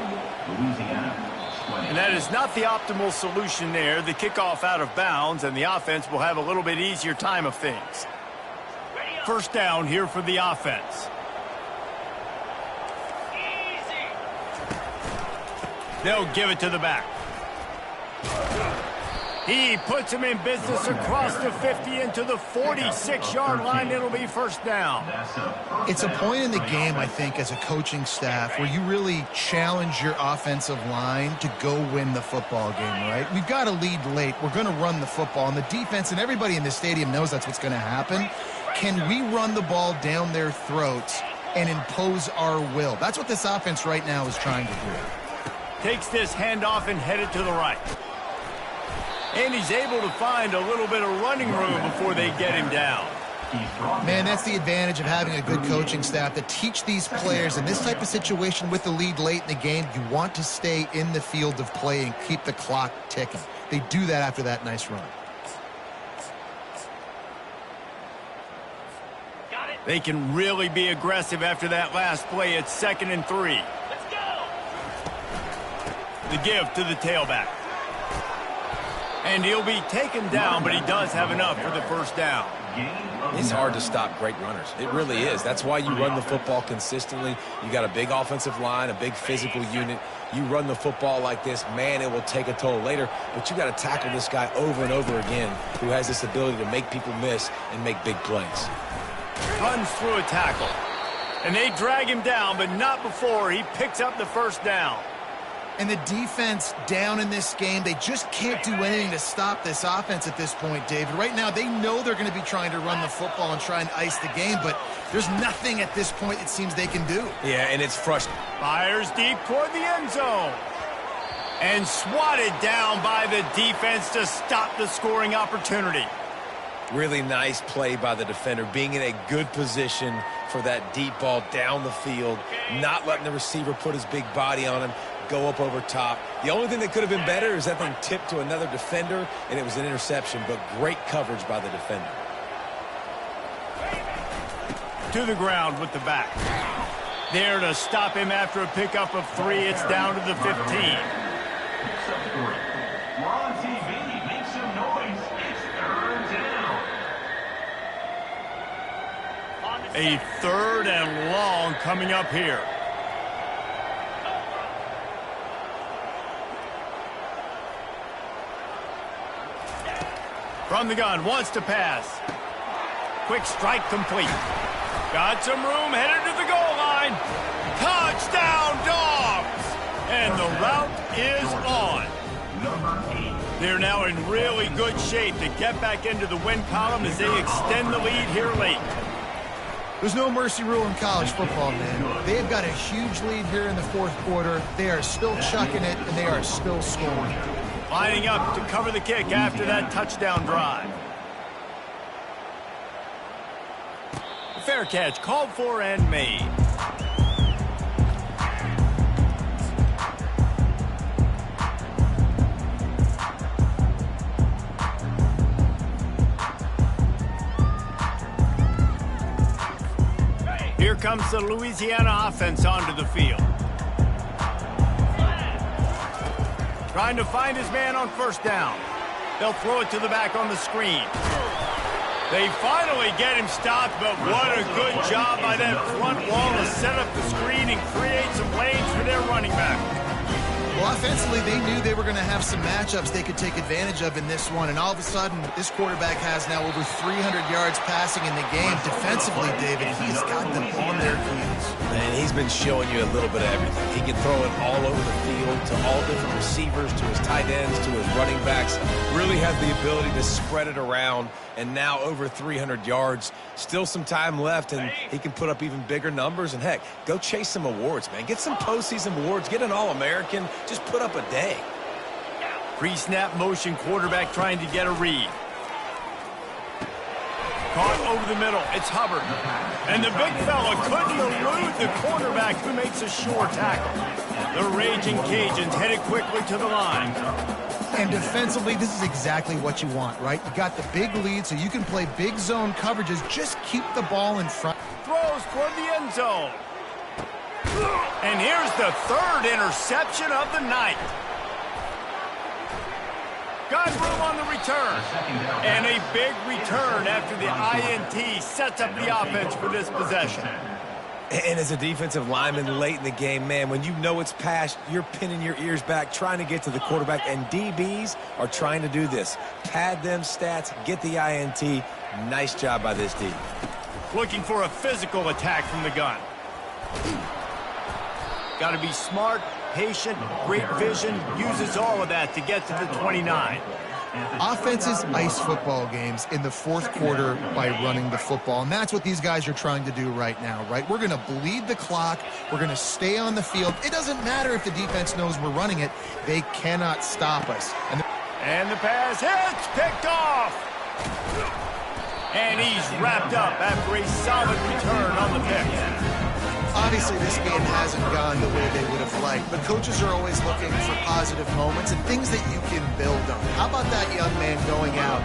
And that is not the optimal solution there. The kickoff out of bounds, and the offense will have a little bit easier time of things. 1st down here for the offense. They'll give it to the back. He puts him in business across the 50 into the 46-yard line. It'll be 1st down. It's a point in the game, I think, as a coaching staff where you really challenge your offensive line to go win the football game, right? We've got a lead late. We're going to run the football. And the defense and everybody in the stadium knows that's what's going to happen. Can we run the ball down their throats and impose our will? That's what this offense right now is trying to do. Takes this handoff and headed to the right. And he's able to find a little bit of running room before they get him down. Man, that's the advantage of having a good coaching staff to teach these players in this type of situation with the lead late in the game. You want to stay in the field of play and keep the clock ticking. They do that after that nice run. They can really be aggressive after that last play. It's 2nd and 3. Let's go. The give to the tailback. And he'll be taken down, but he does have enough for the 1st down. It's hard to stop great runners. It really is. That's why you run the football consistently. You got a big offensive line, a big physical unit. You run the football like this, man, it will take a toll later. But you got to tackle this guy over and over again who has this ability to make people miss and make big plays. Runs through a tackle. And they drag him down, but not before he picks up the 1st down. And the defense down in this game, they just can't do anything to stop this offense at this point, David. Right now, they know they're going to be trying to run the football and try and ice the game, but there's nothing at this point it seems they can do. Yeah, and it's frustrating. Fires deep toward the end zone. And swatted down by the defense to stop the scoring opportunity. Really nice play by the defender, being in a good position for that deep ball down the field, not letting the receiver put his big body on him, go up over top. The only thing that could have been better is that thing tipped to another defender, and it was an interception, but great coverage by the defender. To the ground with the back. There to stop him after a pickup of 3. It's down to the 15. We're on TV. Make some noise. It's 3rd down. A 3rd and long coming up here. From the gun, wants to pass. Quick strike complete. Got some room, headed to the goal line. Touchdown, Dogs! And the route They're now in really good shape to get back into the win column as they extend the lead here late. There's no mercy rule in college football, man. They've got a huge lead here in the fourth quarter. They are still chucking it, and they are still scoring. Lining up to cover the kick after that touchdown drive. Fair catch called for and made. Here comes the Louisiana offense onto the field. Trying to find his man on first down. They'll throw it to the back on the screen. They finally get him stopped, but what a good job by that front wall to set up the screen and create some lanes for their running back. Well, offensively, they knew they were going to have some matchups they could take advantage of in this one, and all of a sudden, this quarterback has now over 300 yards passing in the game. Defensively, David, he's got them on their heels. And he's been showing you a little bit of everything. He can throw it all over the field to all different receivers, to his tight ends, to his running backs. Really has the ability to spread it around, and now over 300 yards. Still some time left, and he can put up even bigger numbers. And, heck, go chase some awards, man. Get some postseason awards. Get an All-American. Just put up a day. Pre-snap motion quarterback trying to get a read. Caught over the middle. It's Hubbard. And the big fella couldn't elude the quarterback who makes a sure tackle. The raging Cajuns headed quickly to the line. And defensively, this is exactly what you want, right? You got the big lead, so you can play big zone coverages. Just keep the ball in front. Throws toward the end zone. And here's the third interception of the night. Got room on the return. And a big return after the INT sets up the offense for this possession. And as a defensive lineman late in the game, man, when you know it's passed, you're pinning your ears back, trying to get to the quarterback, and DBs are trying to do this. Pad them stats, get the INT. Nice job by this D. Looking for a physical attack from the gun. Got to be smart, patient, great vision, uses all of that to get to the 29. Offenses ice football games in the fourth quarter by running the football, and that's what these guys are trying to do right now, right? We're going to bleed the clock. We're going to stay on the field. It doesn't matter if the defense knows we're running it. They cannot stop us. And the pass hits, picked off. And he's wrapped up after a solid return on the pick. Obviously, this game hasn't gone the way they would have liked, but coaches are always looking for positive moments and things that you can build on. How about that young man going out,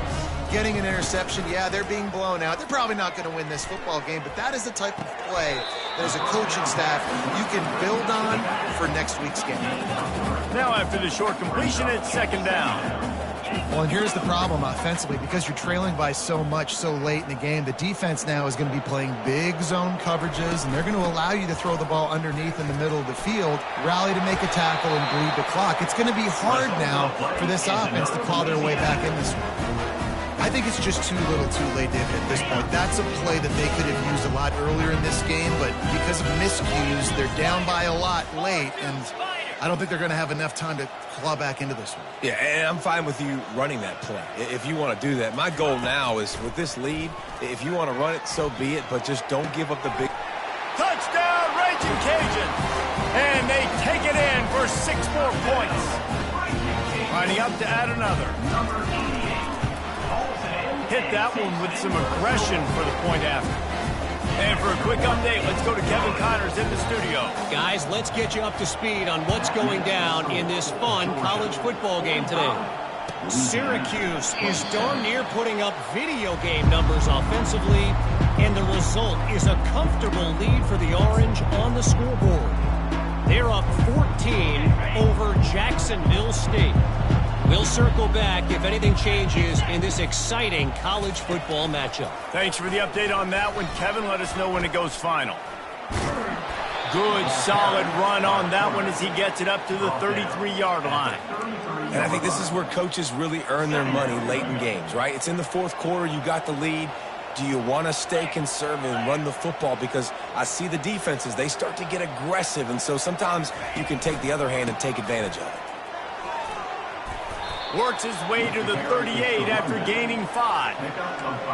getting an interception? Yeah, they're being blown out. They're probably not going to win this football game, but that is the type of play that as a coaching staff you can build on for next week's game. Now after the short completion, it's second down. Well, and here's the problem offensively. Because you're trailing by so much so late in the game, the defense now is going to be playing big zone coverages, and they're going to allow you to throw the ball underneath in the middle of the field, rally to make a tackle, and bleed the clock. It's going to be hard now for this offense to claw their way back in this one. I think it's just too little too late, David, at this point. That's a play that they could have used a lot earlier in this game, but because of miscues, they're down by a lot late, and I don't think they're going to have enough time to claw back into this one. Yeah, and I'm fine with you running that play if you want to do that. My goal now is with this lead, if you want to run it, so be it, but just don't give up the big... Touchdown, Raging Cajun! And they take it in for 6 more points. Lining up to add another. Hit that one with some aggression for the point after. And for a quick update, let's go to Kevin Connors in the studio. Guys, let's get you up to speed on what's going down in this fun college football game today. Syracuse is darn near putting up video game numbers offensively, and the result is a comfortable lead for the Orange on the scoreboard. They're up 14 over Jacksonville State. We'll circle back if anything changes in this exciting college football matchup. Thanks for the update on that one, Kevin. Let us know when it goes final. Good, solid run on that one as he gets it up to the 33-yard line. And I think this is where coaches really earn their money late in games, right? It's in the fourth quarter. You got the lead. Do you want to stay conservative and run the football? Because I see the defenses, they start to get aggressive, and so sometimes you can take the other hand and take advantage of it. Works his way to the 38 after gaining 5.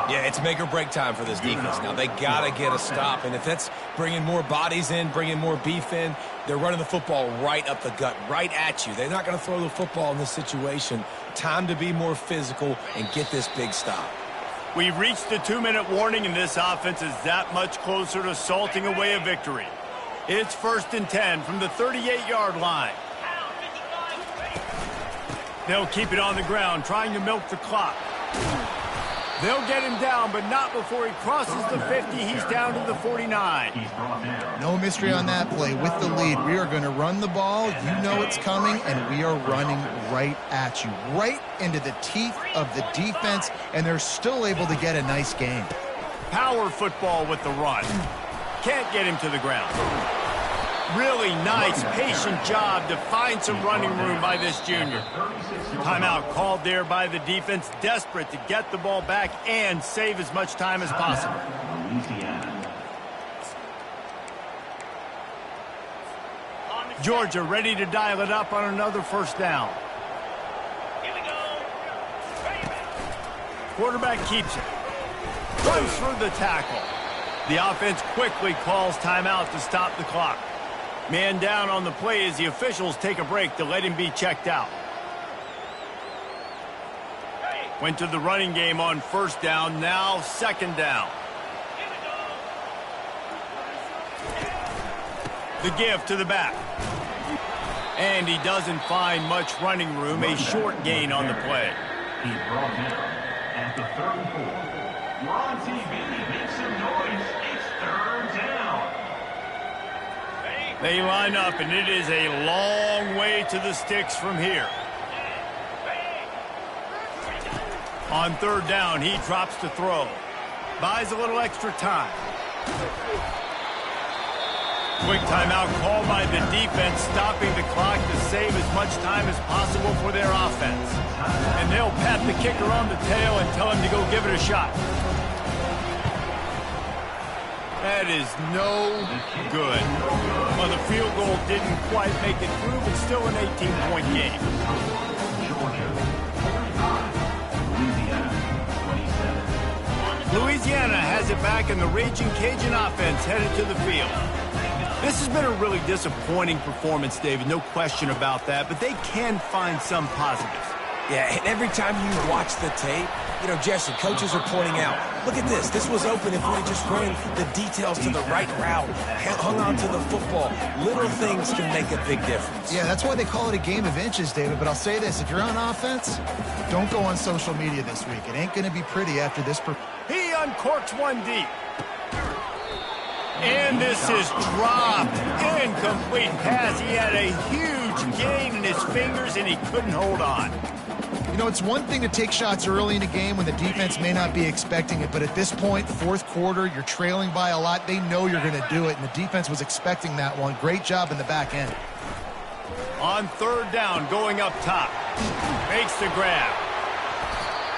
Yeah, it's make or break time for this defense. Now, they got to get a stop, and if that's bringing more bodies in, bringing more beef in, they're running the football right up the gut, right at you. They're not going to throw the football in this situation. Time to be more physical and get this big stop. We've reached the 2-minute warning, and this offense is that much closer to salting away a victory. It's 1st and 10 from the 38-yard line. They'll keep it on the ground, trying to milk the clock. They'll get him down, but not before he crosses the 50. He's down to the 49. No mystery on that play. With the lead, we are going to run the ball. You know it's coming, and we are running right at you, right into the teeth of the defense, and they're still able to get a nice gain. Power football with the run. Can't get him to the ground. Really nice, patient job to find some running room by this junior. Timeout called there by the defense, desperate to get the ball back and save as much time as possible. Georgia ready to dial it up on another 1st down. Here we go. Quarterback keeps it. Runs for the tackle. The offense quickly calls timeout to stop the clock. Man down on the play as the officials take a break to let him be checked out. Went to the running game on 1st down, now 2nd down. The give to the back. And he doesn't find much running room, a short gain on the play. He's brought down at the 34. We're on TV. Make some noise. It's 3rd down. They line up, and it is a long way to the sticks from here. On 3rd down, he drops to throw. Buys a little extra time. Quick timeout called by the defense, stopping the clock to save as much time as possible for their offense. And they'll pat the kicker on the tail and tell him to go give it a shot. That is no good. Well, the field goal didn't quite make it through, but still an 18-point game. Louisiana has it back, and the Raging Cajun offense headed to the field. This has been a really disappointing performance, David, no question about that, but they can find some positives. Yeah, and every time you watch the tape, you know, Jesse, coaches are pointing out, look at this. This was open if we just ran the details to the right route, hung on to the football. Little things can make a big difference. Yeah, that's why they call it a game of inches, David. But I'll say this, if you're on offense, don't go on social media this week. It ain't going to be pretty after this. He uncorks one deep. And this is dropped. Incomplete pass. He had a huge gain in his fingers, and he couldn't hold on. You know, it's one thing to take shots early in a game when the defense may not be expecting it, but at this point, 4th quarter, you're trailing by a lot. They know you're going to do it, and the defense was expecting that one. Great job in the back end. On 3rd down, going up top. Makes the grab.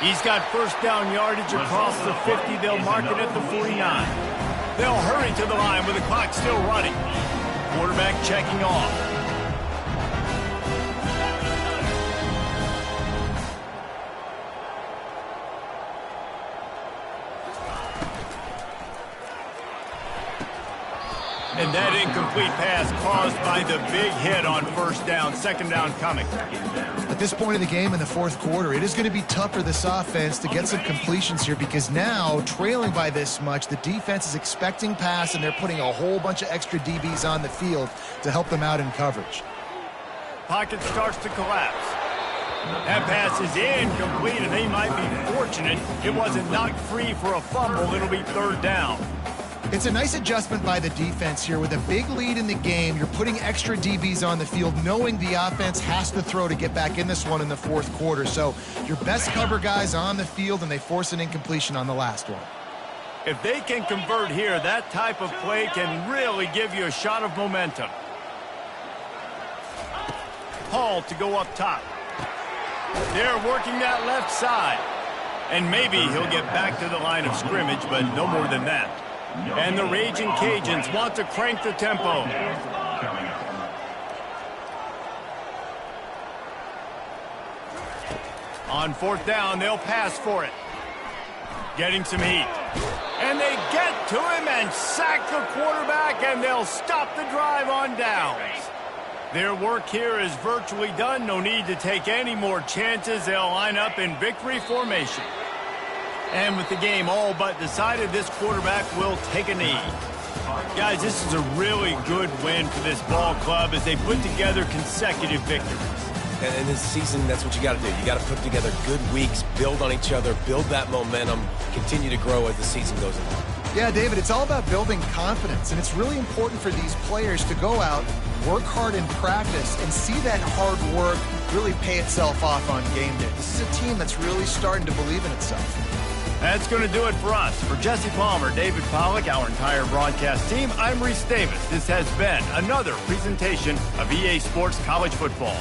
He's got 1st down yardage across the 50. They'll mark it at the 49. They'll hurry to the line with the clock still running. Quarterback checking off. And that incomplete pass caused by the big hit on 1st down. 2nd down coming. At this point of the game in the 4th quarter, it is going to be tough for this offense to get some completions here because now, trailing by this much, the defense is expecting pass, and they're putting a whole bunch of extra DBs on the field to help them out in coverage. Pocket starts to collapse. That pass is incomplete, and they might be fortunate it wasn't knocked free for a fumble. It'll be 3rd down. It's a nice adjustment by the defense here. With a big lead in the game, you're putting extra DBs on the field, knowing the offense has to throw to get back in this one in the 4th quarter. So your best cover guys on the field, and they force an incompletion on the last one. If they can convert here, that type of play can really give you a shot of momentum. Hall to go up top. They're working that left side. And maybe he'll get back to the line of scrimmage, but no more than that. And the Raging Cajuns want to crank the tempo. On fourth down, they'll pass for it. Getting some heat. And they get to him and sack the quarterback, and they'll stop the drive on downs. Their work here is virtually done. No need to take any more chances. They'll line up in victory formation. And with the game all but decided, this quarterback will take a knee. Guys, this is a really good win for this ball club as they put together consecutive victories. And in this season, that's what you got to do. You got to put together good weeks, build on each other, build that momentum, continue to grow as the season goes along. Yeah, David, it's all about building confidence, and it's really important for these players to go out, work hard in practice, and see that hard work really pay itself off on game day. This is a team that's really starting to believe in itself. That's going to do it for us. For Jesse Palmer, David Pollack, our entire broadcast team, I'm Reese Davis. This has been another presentation of EA Sports College Football.